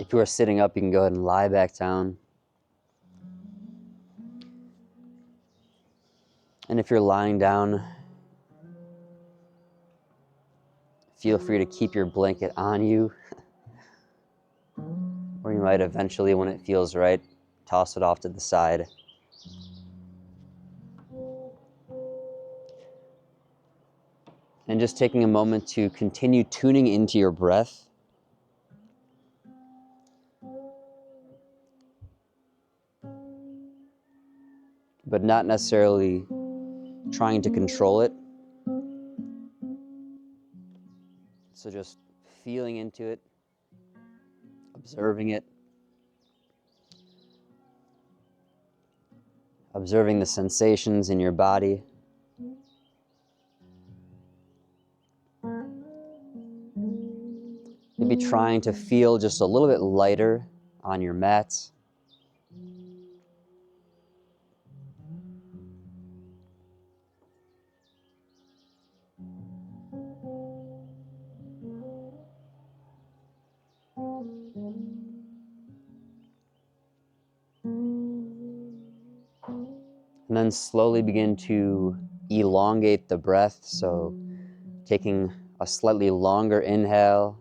If you are sitting up, you can go ahead and lie back down. And if you're lying down, feel free to keep your blanket on you. Or you might eventually, when it feels right, toss it off to the side. And just taking a moment to continue tuning into your breath. But not necessarily trying to control it. So just feeling into it, observing it, observing the sensations in your body. Maybe trying to feel just a little bit lighter on your mat. And then slowly begin to elongate the breath. So taking a slightly longer inhale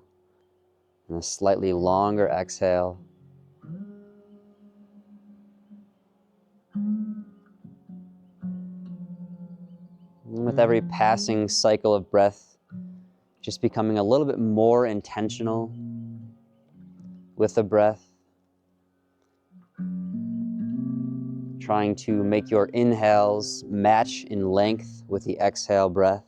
and a slightly longer exhale. And with every passing cycle of breath, just becoming a little bit more intentional with the breath. Trying to make your inhales match in length with the exhale breath.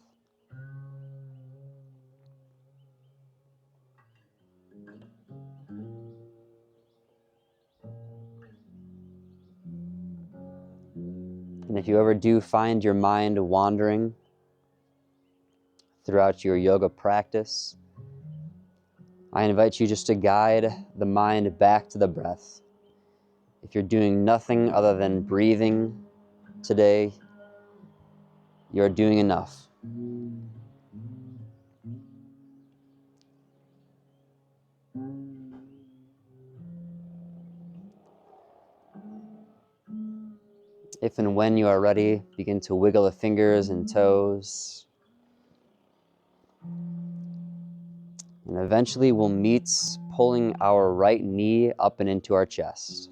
And if you ever do find your mind wandering throughout your yoga practice, I invite you just to guide the mind back to the breath. If you're doing nothing other than breathing today, you're doing enough. If and when you are ready, begin to wiggle the fingers and toes. And eventually we'll meet pulling our right knee up and into our chest.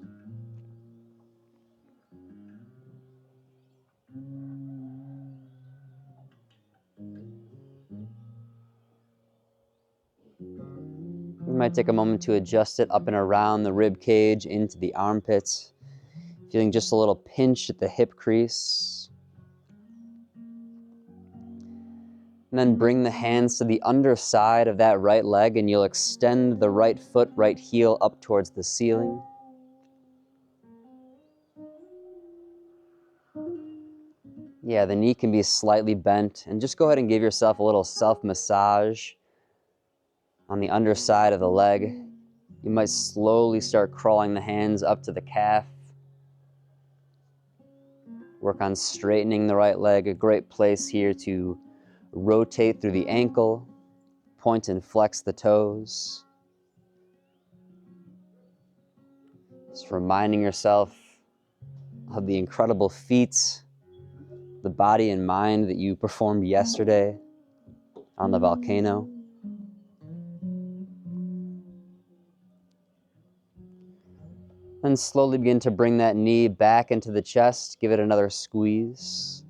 You might take a moment to adjust it up and around the rib cage into the armpits, feeling just a little pinch at the hip crease. And then bring the hands to the underside of that right leg, and you'll extend the right foot, right heel up towards the ceiling. Yeah, the knee can be slightly bent, and just go ahead and give yourself a little self-massage on the underside of the leg. You might slowly start crawling the hands up to the calf. Work on straightening the right leg, a great place here to rotate through the ankle, point and flex the toes. Just reminding yourself of the incredible feats, the body and mind that you performed yesterday on the volcano. Then slowly begin to bring that knee back into the chest, give it another squeeze.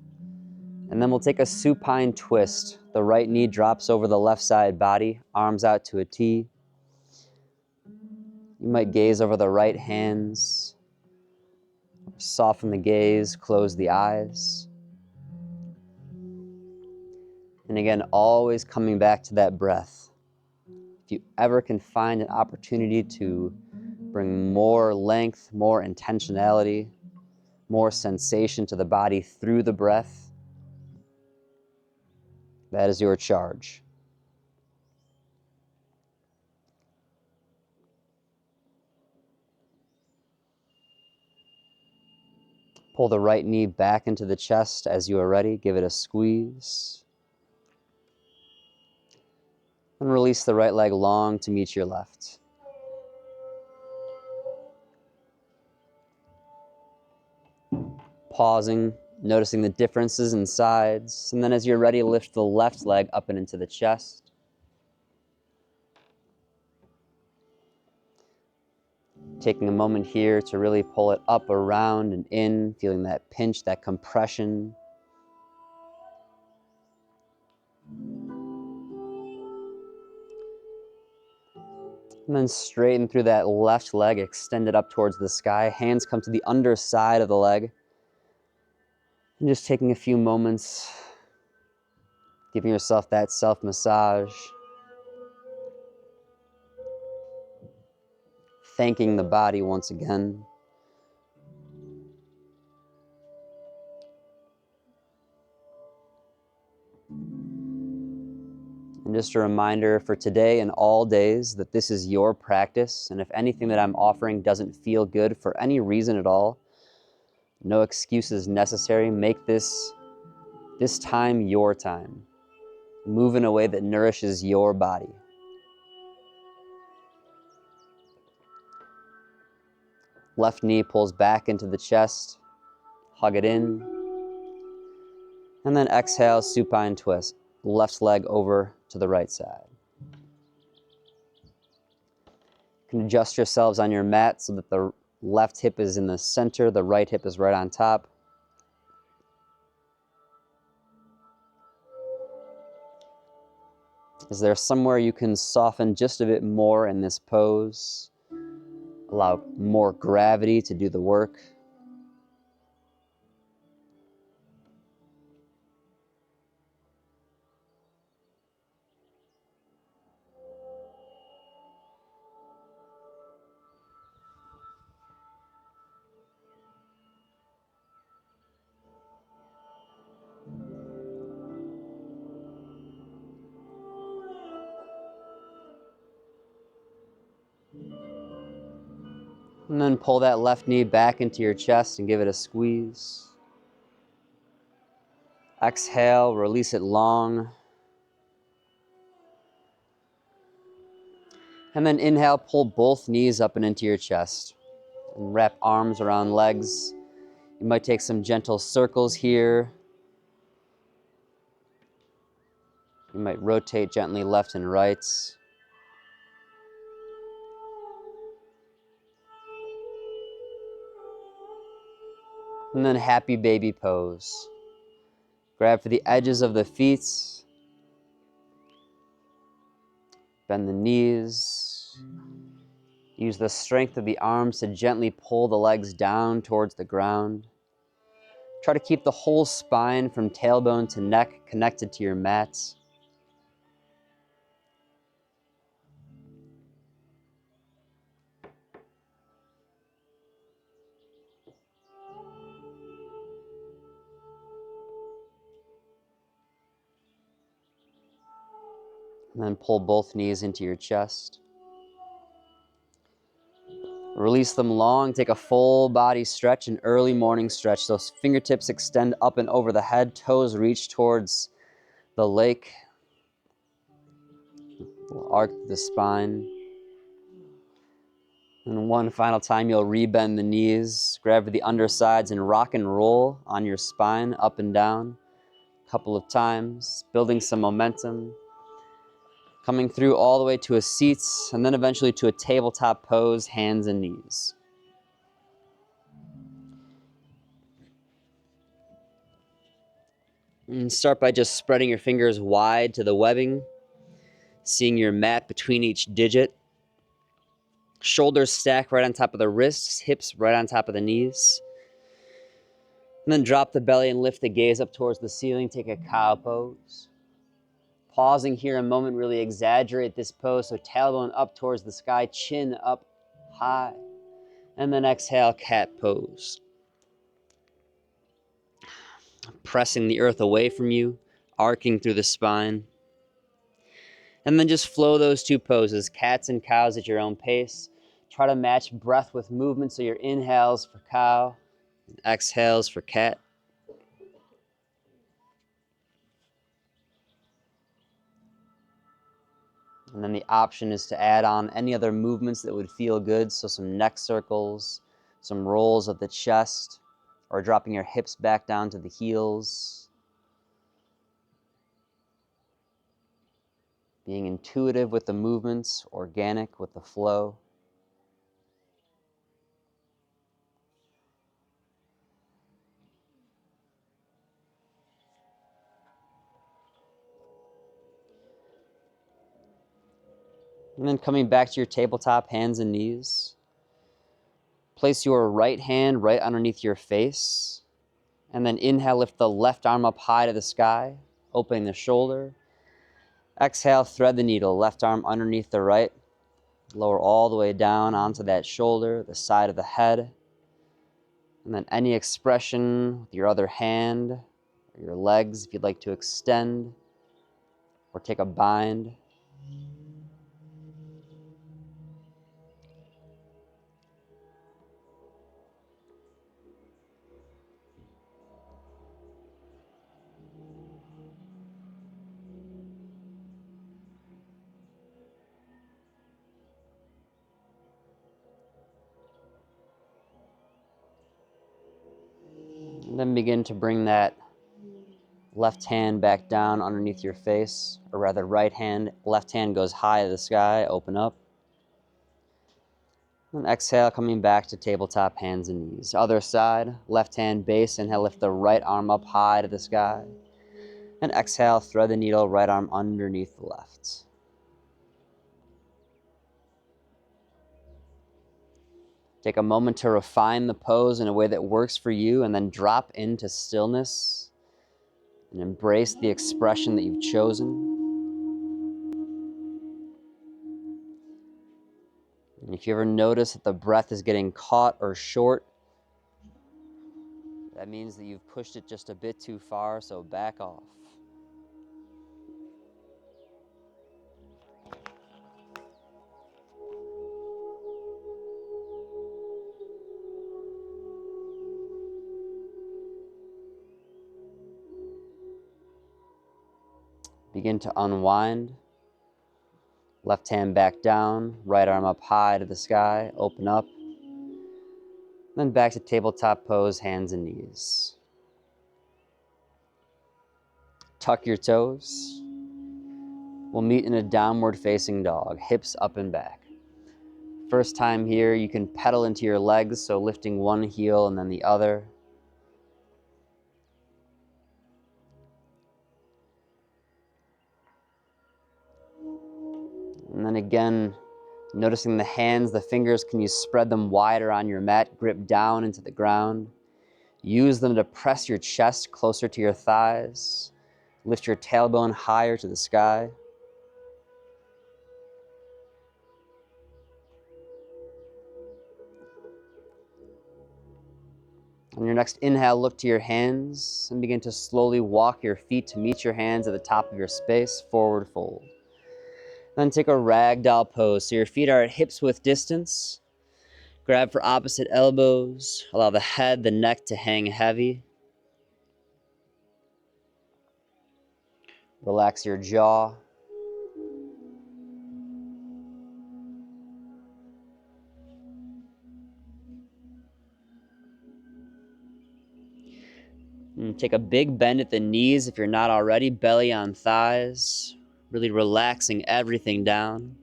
And then we'll take a supine twist. The right knee drops over the left side body, arms out to a T. You might gaze over the right hands, soften the gaze, close the eyes. And again, always coming back to that breath. If you ever can find an opportunity to bring more length, more intentionality, more sensation to the body through the breath, that is your charge. Pull the right knee back into the chest as you are ready. Give it a squeeze. And release the right leg long to meet your left. Pausing, noticing the differences in sides, and then as you're ready, lift the left leg up and into the chest. Taking a moment here to really pull it up, around, and in, feeling that pinch, that compression. And then straighten through that left leg, extend it up towards the sky. Hands come to the underside of the leg. And just taking a few moments, giving yourself that self-massage. Thanking the body once again. And just a reminder for today and all days that this is your practice, and if anything that I'm offering doesn't feel good for any reason at all, no excuses necessary. Make this time your time. Move in a way that nourishes your body. Left knee pulls back into the chest, hug it in, and then exhale, supine twist. Left leg over to the right side. You can adjust yourselves on your mat so that the left hip is in the center, the right hip is right on top. Is there somewhere you can soften just a bit more in this pose? Allow more gravity to do the work. And then pull that left knee back into your chest and give it a squeeze. Exhale, release it long. And then inhale, pull both knees up and into your chest. And wrap arms around legs. You might take some gentle circles here. You might rotate gently left and right. And then happy baby pose. Grab for the edges of the feet. Bend the knees. Use the strength of the arms to gently pull the legs down towards the ground. Try to keep the whole spine from tailbone to neck connected to your mat. And then pull both knees into your chest. Release them long. Take a full body stretch, an early morning stretch. Those fingertips extend up and over the head. Toes reach towards the lake. We'll arc the spine. And one final time, you'll rebend the knees. Grab for the undersides and rock and roll on your spine, up and down. A couple of times, building some momentum. Coming through all the way to a seat, and then eventually to a tabletop pose, hands and knees. And start by just spreading your fingers wide to the webbing, seeing your mat between each digit. Shoulders stack right on top of the wrists, hips right on top of the knees. And then drop the belly and lift the gaze up towards the ceiling. Take a cow pose. Pausing here a moment, really exaggerate this pose. So tailbone up towards the sky, chin up high. And then exhale, cat pose. Pressing the earth away from you, arcing through the spine. And then just flow those two poses, cats and cows at your own pace. Try to match breath with movement, so your inhales for cow, and exhales for cat. And then the option is to add on any other movements that would feel good. So some neck circles, some rolls of the chest, or dropping your hips back down to the heels. Being intuitive with the movements, organic with the flow. And then coming back to your tabletop, hands and knees. Place your right hand right underneath your face. And then inhale, lift the left arm up high to the sky, opening the shoulder. Exhale, thread the needle, left arm underneath the right. Lower all the way down onto that shoulder, the side of the head. And then any expression with your other hand, or your legs if you'd like to extend, or take a bind. And then begin to bring that left hand back down underneath your face, or rather left hand goes high to the sky, open up. And exhale, coming back to tabletop, hands and knees. Other side, left hand base, inhale, lift the right arm up high to the sky. And exhale, thread the needle, right arm underneath the left. Take a moment to refine the pose in a way that works for you, and then drop into stillness and embrace the expression that you've chosen. And if you ever notice that the breath is getting caught or short, that means that you've pushed it just a bit too far, so back off. Begin to unwind. Left hand back down, right arm up high to the sky, open up. Then back to tabletop pose, hands and knees. Tuck your toes. We'll meet in a downward facing dog, hips up and back. First time here, you can pedal into your legs, so lifting one heel and then the other. And then again, noticing the hands, the fingers, can you spread them wider on your mat, grip down into the ground. Use them to press your chest closer to your thighs. Lift your tailbone higher to the sky. On your next inhale, look to your hands and begin to slowly walk your feet to meet your hands at the top of your space, forward fold. Then take a ragdoll pose, so your feet are at hips width distance. Grab for opposite elbows. Allow the head, the neck to hang heavy. Relax your jaw. And take a big bend at the knees if you're not already, belly on thighs. Really relaxing everything down.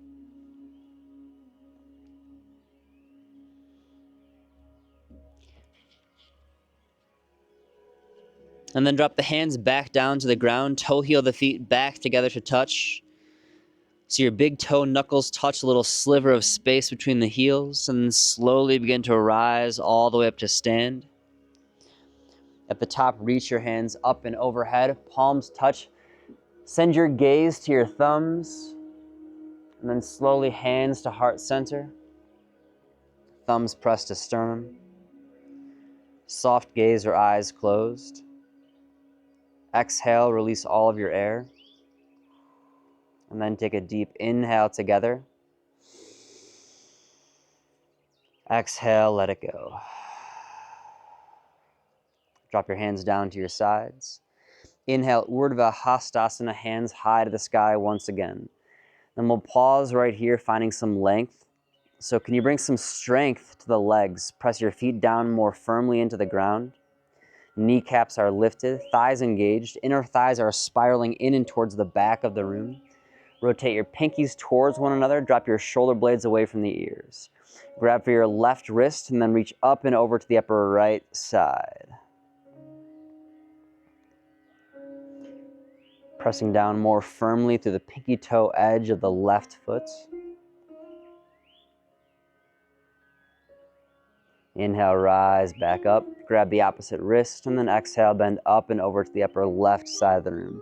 And then drop the hands back down to the ground, toe heel the feet back together to touch. So your big toe knuckles touch a little sliver of space between the heels, and then slowly begin to rise all the way up to stand. At the top, reach your hands up and overhead, palms touch. Send your gaze to your thumbs, and then slowly hands to heart center. Thumbs pressed to sternum. Soft gaze or eyes closed. Exhale, release all of your air. And then take a deep inhale together. Exhale, let it go. Drop your hands down to your sides. Inhale, Urdhva Hastasana, hands high to the sky once again. Then we'll pause right here, finding some length. So can you bring some strength to the legs? Press your feet down more firmly into the ground. Kneecaps are lifted, thighs engaged, inner thighs are spiraling in and towards the back of the room. Rotate your pinkies towards one another, drop your shoulder blades away from the ears. Grab for your left wrist and then reach up and over to the upper right side. Pressing down more firmly through the pinky toe edge of the left foot. Inhale, rise back up, grab the opposite wrist, and then exhale, bend up and over to the upper left side of the room.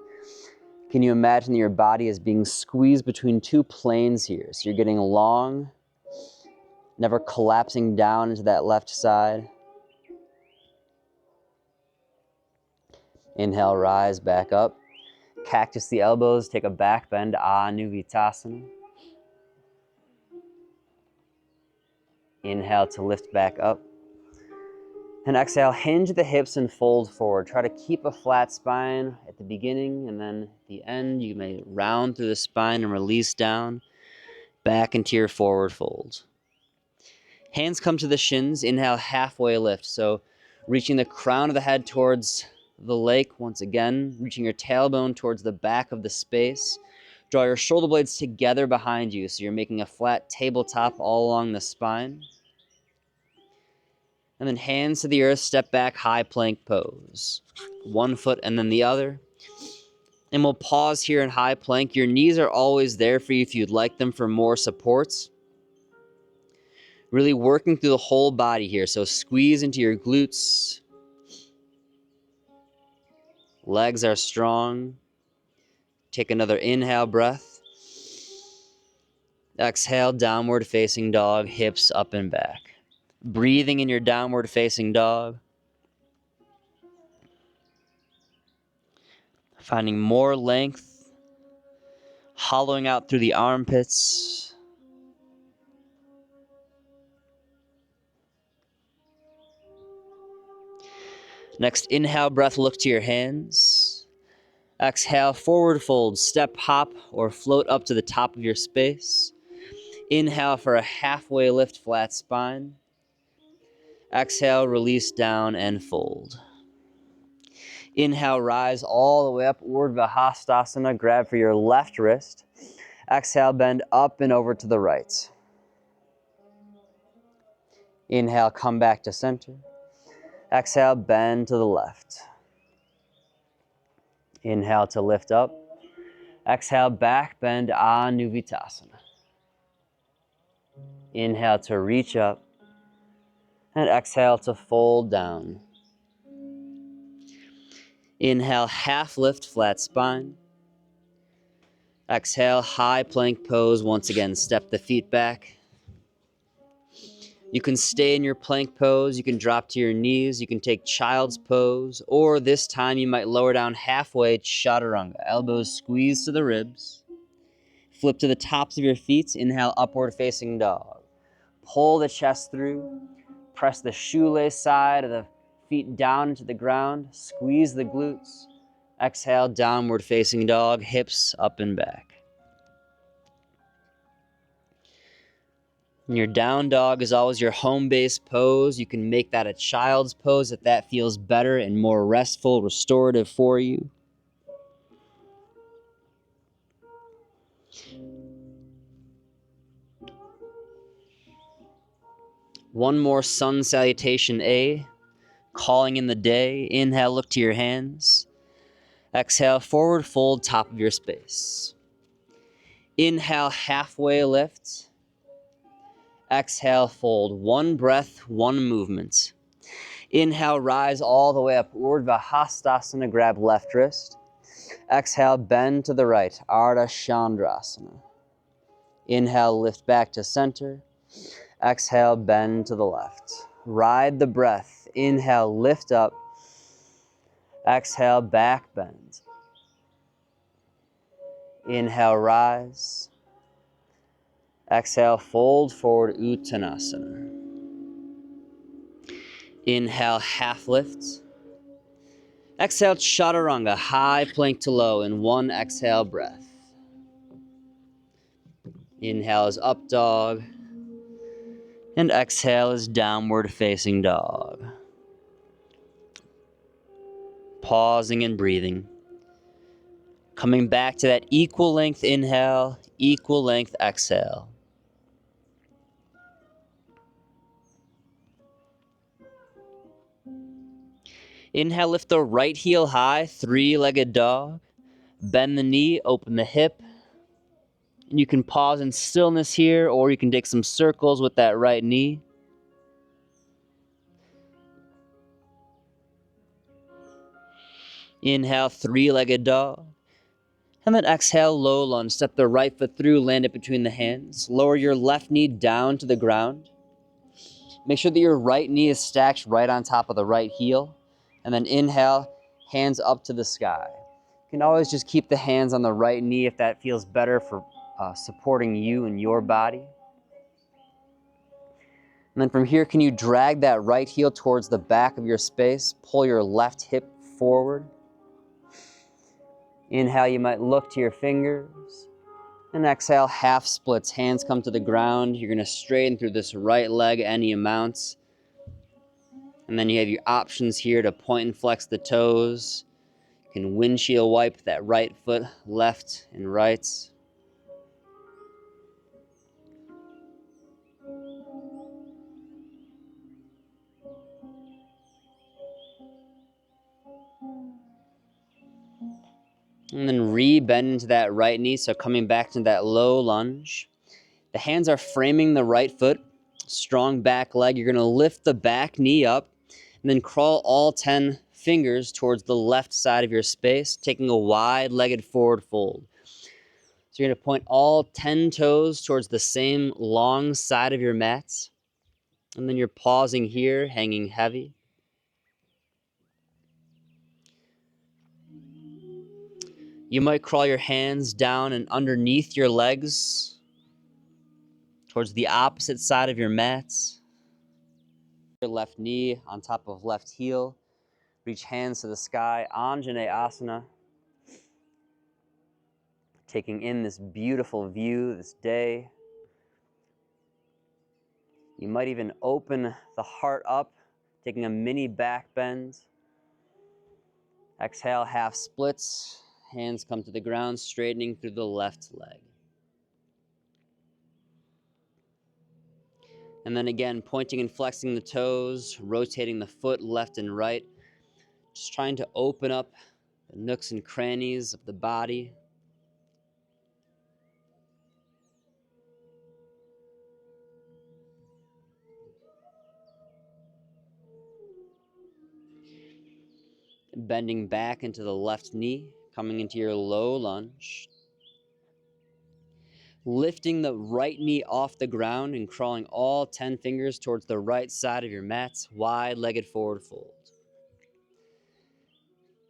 Can you imagine that your body is being squeezed between two planes here? So you're getting long, never collapsing down into that left side. Inhale, rise back up. Cactus the elbows, take a back bend, Anuvitasana. Inhale to lift back up. And exhale, hinge the hips and fold forward. Try to keep a flat spine at the beginning, and then at the end, you may round through the spine and release down, back into your forward fold. Hands come to the shins, inhale, halfway lift. So reaching the crown of the head towards the lake once again, reaching your tailbone towards the back of the space. Draw your shoulder blades together behind you, so you're making a flat tabletop all along the spine. And then hands to the earth, step back, high plank pose. One foot and then the other. And we'll pause here in high plank. Your knees are always there for you if you'd like them for more supports. Really working through the whole body here. So squeeze into your glutes. Legs are strong. Take another inhale breath. Exhale, downward facing dog, hips up and back. Breathing in your downward facing dog. Finding more length. Hollowing out through the armpits. Next, inhale breath, look to your hands. Exhale, forward fold, step, hop, or float up to the top of your space. Inhale for a halfway lift, flat spine. Exhale, release down and fold. Inhale, rise all the way up, Urdhva Hastasana. Grab for your left wrist. Exhale, bend up and over to the right. Inhale, come back to center. Exhale, bend to the left. Inhale to lift up. Exhale, back bend, Anuvitasana. Inhale to reach up. And exhale to fold down. Inhale, half lift, flat spine. Exhale, high plank pose. Once again, step the feet back. You can stay in your plank pose. You can drop to your knees. You can take child's pose. Or this time you might lower down halfway, chaturanga. Elbows squeeze to the ribs. Flip to the tops of your feet. Inhale, upward facing dog. Pull the chest through. Press the shoelace side of the feet down into the ground. Squeeze the glutes. Exhale, downward facing dog. Hips up and back. And your down dog is always your home base pose. You can make that a child's pose if that feels better and more restful, restorative for you. One more sun salutation A, calling in the day. Inhale, look to your hands. Exhale, forward fold, top of your space. Inhale, halfway lift. Exhale, fold. One breath, one movement. Inhale, rise all the way up, Urdhva Hastasana, grab left wrist. Exhale, bend to the right, Ardha Chandrasana. Inhale, lift back to center. Exhale, bend to the left. Ride the breath. Inhale, lift up. Exhale, back bend. Inhale, rise. Exhale, fold forward, Uttanasana. Inhale, half lift. Exhale, chaturanga, high plank to low in one exhale breath. Inhale is up dog. And exhale is downward facing dog. pausing and breathing. Coming back to that equal length inhale, equal length exhale. Inhale, lift the right heel high, three-legged dog. Bend the knee, open the hip. And you can pause in stillness here, or you can take some circles with that right knee. Inhale, three-legged dog. And then exhale, low lunge. Step the right foot through, land it between the hands. Lower your left knee down to the ground. Make sure that your right knee is stacked right on top of the right heel. And then inhale, hands up to the sky. You can always just keep the hands on the right knee if that feels better for supporting you and your body. And then from here, can you drag that right heel towards the back of your space? Pull your left hip forward. Inhale, you might look to your fingers. And exhale, half splits, hands come to the ground. You're gonna straighten through this right leg any amounts. And then you have your options here to point and flex the toes. You can windshield wipe that right foot, left and right. And then re-bend into that right knee, so coming back to that low lunge. The hands are framing the right foot, strong back leg. You're gonna lift the back knee up and then crawl all 10 fingers towards the left side of your space, taking a wide-legged forward fold. So you're gonna point all 10 toes towards the same long side of your mat. And then you're pausing here, hanging heavy. You might crawl your hands down and underneath your legs towards the opposite side of your mat. Your left knee on top of left heel. Reach hands to the sky, Anjaneyasana. Taking in this beautiful view, this day. You might even open the heart up, taking a mini back bend. Exhale, half splits. Hands come to the ground, straightening through the left leg. And then again, pointing and flexing the toes, rotating the foot left and right. Just trying to open up the nooks and crannies of the body. Bending back into the left knee, coming into your low lunge. Lifting the right knee off the ground and crawling all 10 fingers towards the right side of your mat, wide-legged forward fold.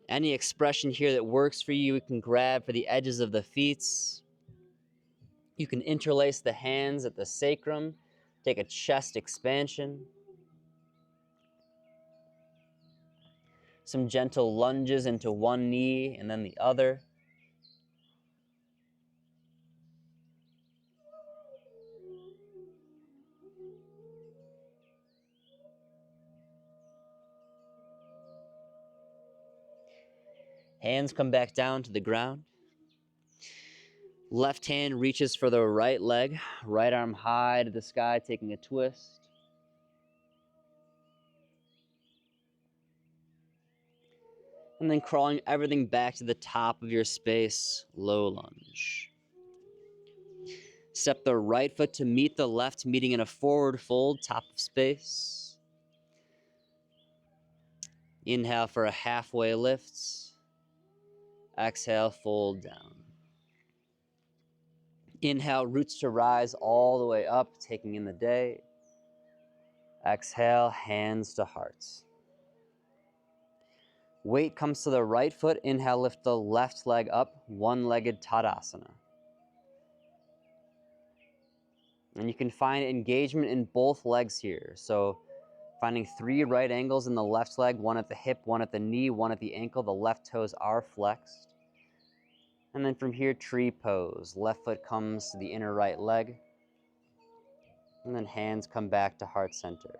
Any expression here that works for you, you can grab for the edges of the feet. You can interlace the hands at the sacrum, take a chest expansion. Some gentle lunges into one knee and then the other. Hands come back down to the ground. Left hand reaches for the right leg, right arm high to the sky, taking a twist. And then crawling everything back to the top of your space, low lunge. Step the right foot to meet the left, meeting in a forward fold, top of space. Inhale for a halfway lift. Exhale, fold down. Inhale, roots to rise all the way up, taking in the day. Exhale, hands to hearts. Weight comes to the right foot. Inhale, lift the left leg up, one-legged Tadasana. And you can find engagement in both legs here. So finding 3 right angles in the left leg, one at the hip, one at the knee, one at the ankle. The left toes are flexed. And then from here, tree pose. Left foot comes to the inner right leg. And then hands come back to heart center.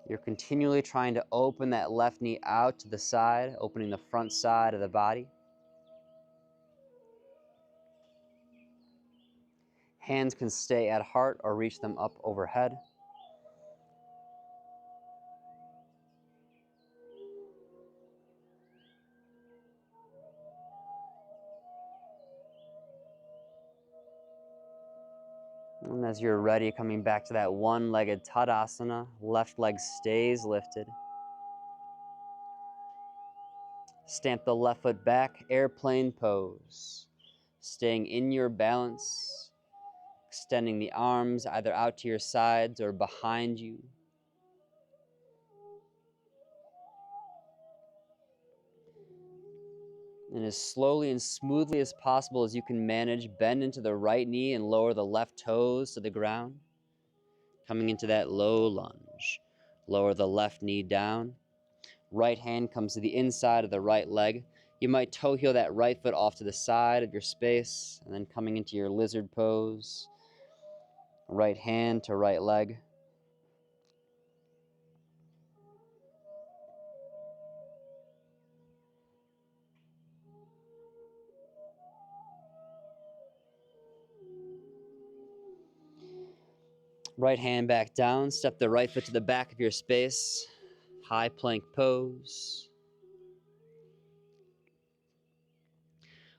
You're continually trying to open that left knee out to the side, opening the front side of the body. Hands can stay at heart or reach them up overhead. And as you're ready, coming back to that one-legged Tadasana, left leg stays lifted. Stamp the left foot back, airplane pose. Staying in your balance, extending the arms either out to your sides or behind you. And as slowly and smoothly as possible as you can manage, bend into the right knee and lower the left toes to the ground. Coming into that low lunge. Lower the left knee down. Right hand comes to the inside of the right leg. You might toe heel that right foot off to the side of your space, and then coming into your lizard pose. Right hand to right leg. Right hand back down, step the right foot to the back of your space. High plank pose.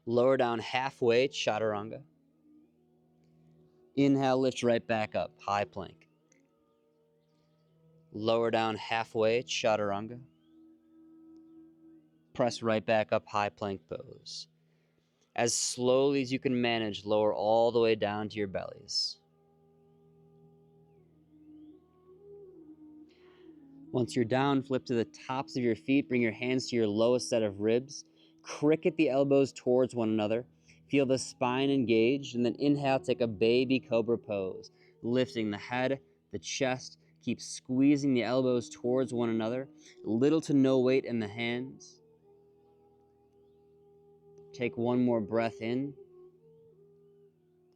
Lower down halfway, chaturanga. Inhale, lift right back up, high plank. Lower down halfway, chaturanga. Press right back up, high plank pose. As slowly as you can manage, lower all the way down to your bellies. Once you're down, flip to the tops of your feet, bring your hands to your lowest set of ribs. Cricket the elbows towards one another. Feel the spine engaged, and then inhale, take a baby cobra pose. Lifting the head, the chest, keep squeezing the elbows towards one another. Little to no weight in the hands. Take one more breath in.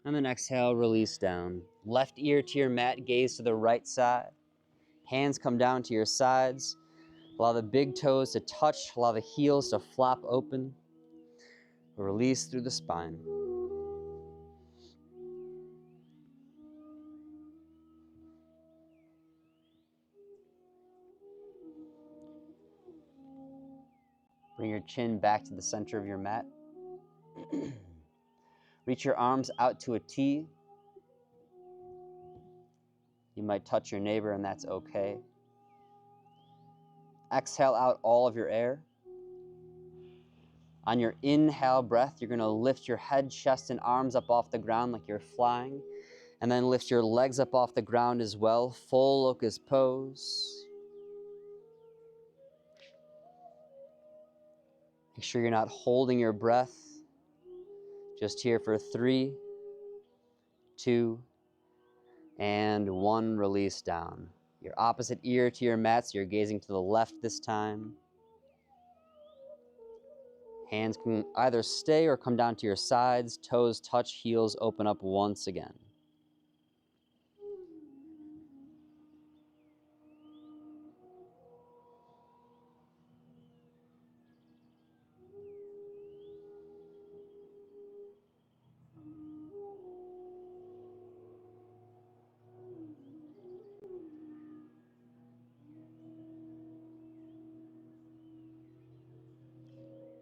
And then exhale, release down. Left ear to your mat, gaze to the right side. Hands come down to your sides. Allow the big toes to touch, allow the heels to flop open. Release through the spine. Bring your chin back to the center of your mat. Reach your arms out to a T. You might touch your neighbor, and that's okay. Exhale out all of your air. On your inhale breath, you're going to lift your head, chest, and arms up off the ground like you're flying. And then lift your legs up off the ground as well. Full locust pose. Make sure you're not holding your breath. Just here for 3, 2, and 1. Release down. Your opposite ear to your mat, so you're gazing to the left this time. Hands can either stay or come down to your sides. Toes touch, heels open up once again.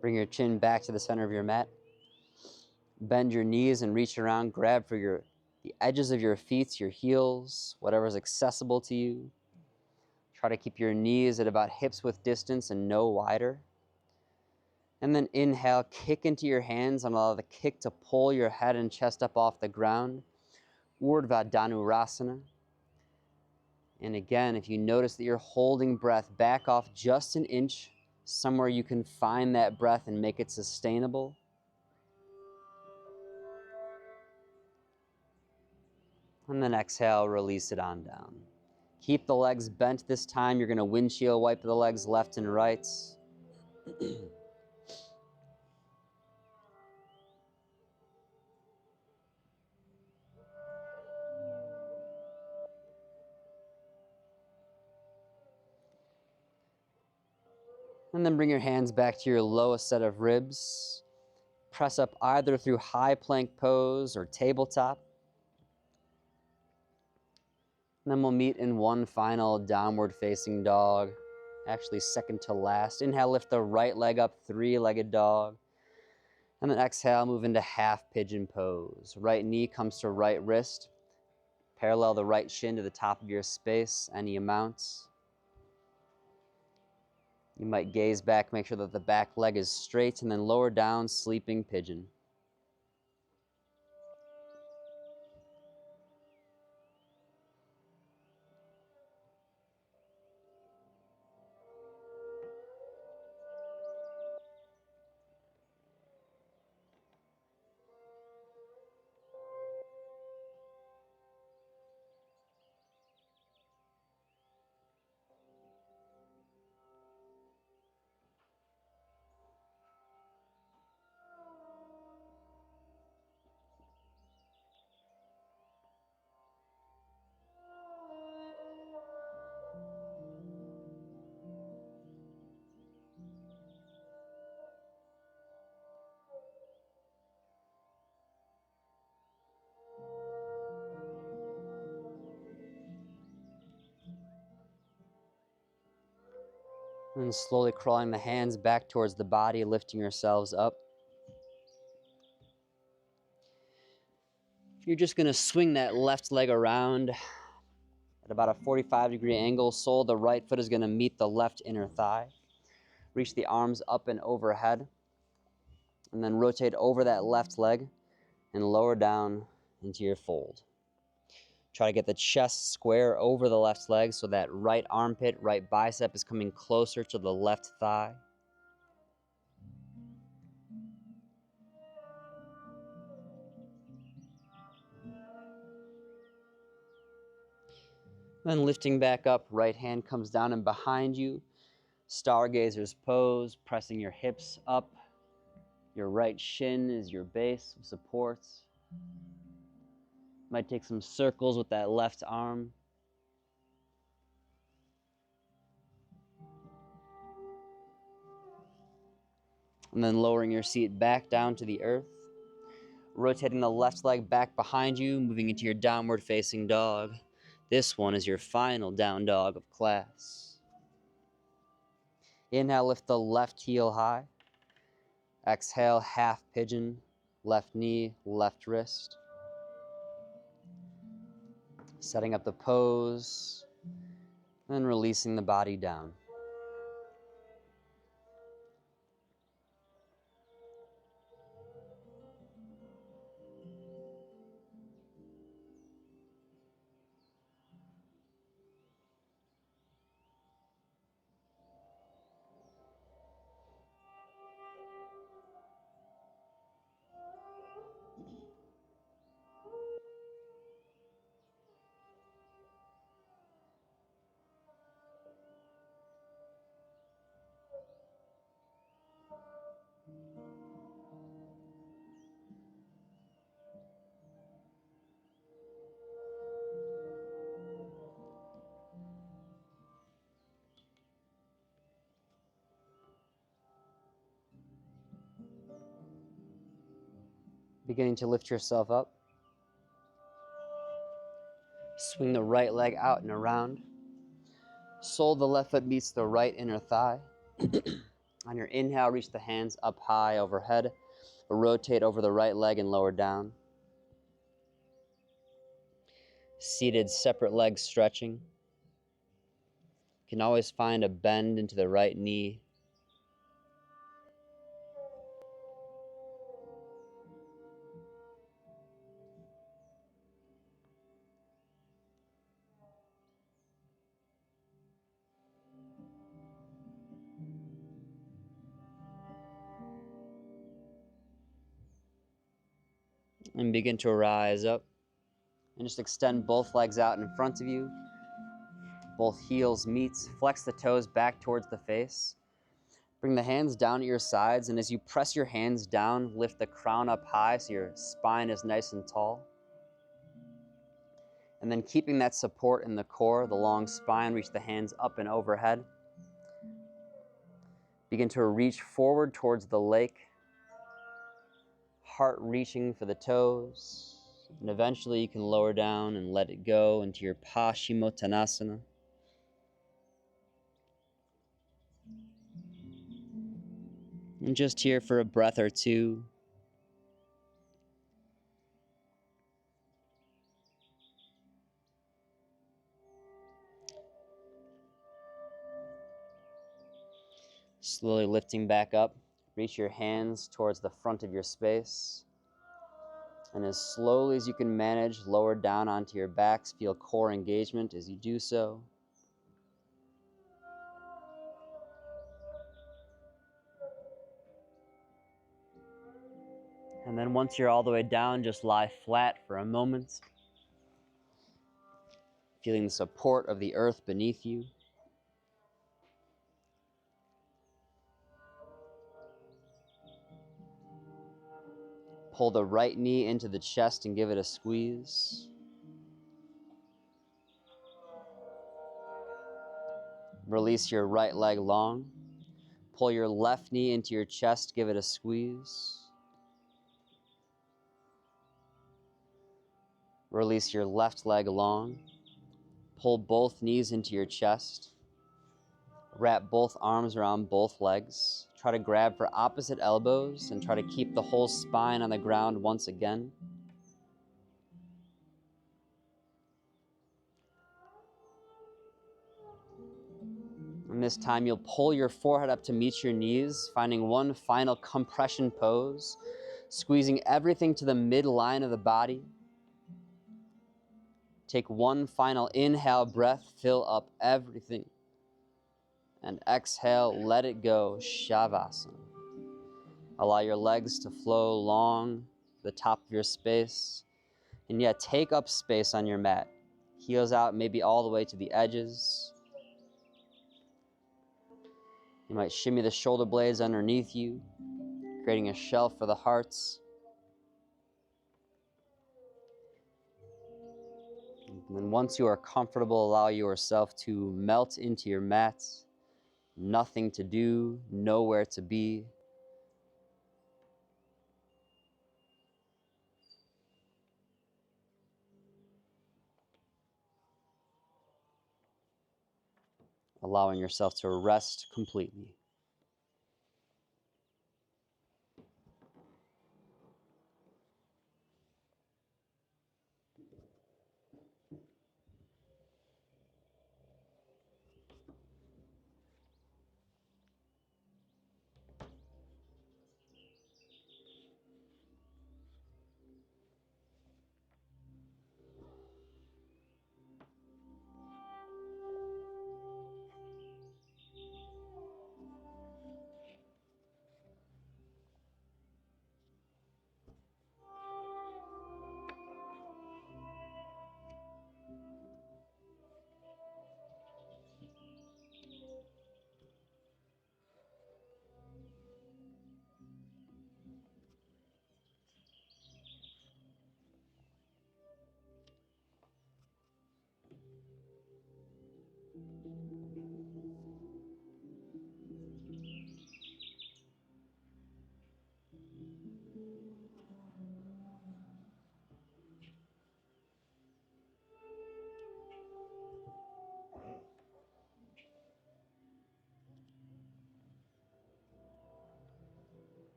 Bring your chin back to the center of your mat. Bend your knees and reach around. Grab for the edges of your feet, your heels, whatever's accessible to you. Try to keep your knees at about hips width distance and no wider. And then inhale, kick into your hands and allow the kick to pull your head and chest up off the ground. Urdhva Dhanurasana. And again, if you notice that you're holding breath, back off just an inch, somewhere you can find that breath and make it sustainable. And then exhale, release it on down. Keep the legs bent this time. You're going to windshield wipe the legs left and right. And then bring your hands back to your lowest set of ribs. Press up either through high plank pose or tabletop. And then we'll meet in one final downward facing dog, actually second to last. Inhale, lift the right leg up, three-legged dog. And then exhale, move into half pigeon pose. Right knee comes to right wrist. Parallel the right shin to the top of your space, any amounts. You might gaze back, make sure that the back leg is straight, and then lower down, sleeping pigeon. And then slowly crawling the hands back towards the body, lifting yourselves up. You're just gonna swing that left leg around at about a 45-degree angle. Sole of the right foot is gonna meet the left inner thigh. Reach the arms up and overhead. And then rotate over that left leg and lower down into your fold. Try to get the chest square over the left leg so that right armpit, right bicep is coming closer to the left thigh. Then lifting back up, right hand comes down and behind you. Stargazer's pose, pressing your hips up. Your right shin is your base of support. Might take some circles with that left arm. And then lowering your seat back down to the earth. Rotating the left leg back behind you, moving into your downward facing dog. This one is your final down dog of class. Inhale, lift the left heel high. Exhale, half pigeon, left knee, left wrist. Setting up the pose, and releasing the body down. Beginning to lift yourself up. Swing the right leg out and around. Sole of the left foot meets the right inner thigh. On your inhale, reach the hands up high overhead. Rotate over the right leg and lower down. Seated, separate legs stretching. You can always find a bend into the right knee. And begin to rise up. And just extend both legs out in front of you. Both heels meet. Flex the toes back towards the face. Bring the hands down at your sides, and as you press your hands down, lift the crown up high so your spine is nice and tall. And then keeping that support in the core, the long spine, reach the hands up and overhead. Begin to reach forward towards the lake, heart reaching for the toes, and eventually you can lower down and let it go into your Paschimottanasana. And just here for a breath or two. Slowly lifting back up, reach your hands towards the front of your space. And as slowly as you can manage, lower down onto your backs. Feel core engagement as you do so. And then once you're all the way down, just lie flat for a moment, feeling the support of the earth beneath you. Pull the right knee into the chest and give it a squeeze. Release your right leg long. Pull your left knee into your chest, give it a squeeze. Release your left leg long. Pull both knees into your chest. Wrap both arms around both legs. Try to grab for opposite elbows and try to keep the whole spine on the ground once again. And this time you'll pull your forehead up to meet your knees, finding one final compression pose, squeezing everything to the midline of the body. Take one final inhale breath, fill up everything. And exhale, let it go, Shavasana. Allow your legs to flow long to the top of your space. And yet take up space on your mat. Heels out maybe all the way to the edges. You might shimmy the shoulder blades underneath you, creating a shelf for the hearts. And then once you are comfortable, allow yourself to melt into your mat. Nothing to do, nowhere to be. Allowing yourself to rest completely.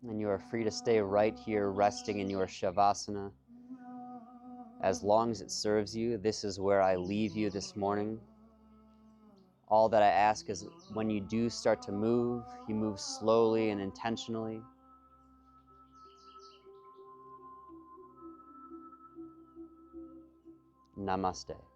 And you are free to stay right here, resting in your Shavasana. As long as it serves you, this is where I leave you this morning. All that I ask is when you do start to move, you move slowly and intentionally. Namaste.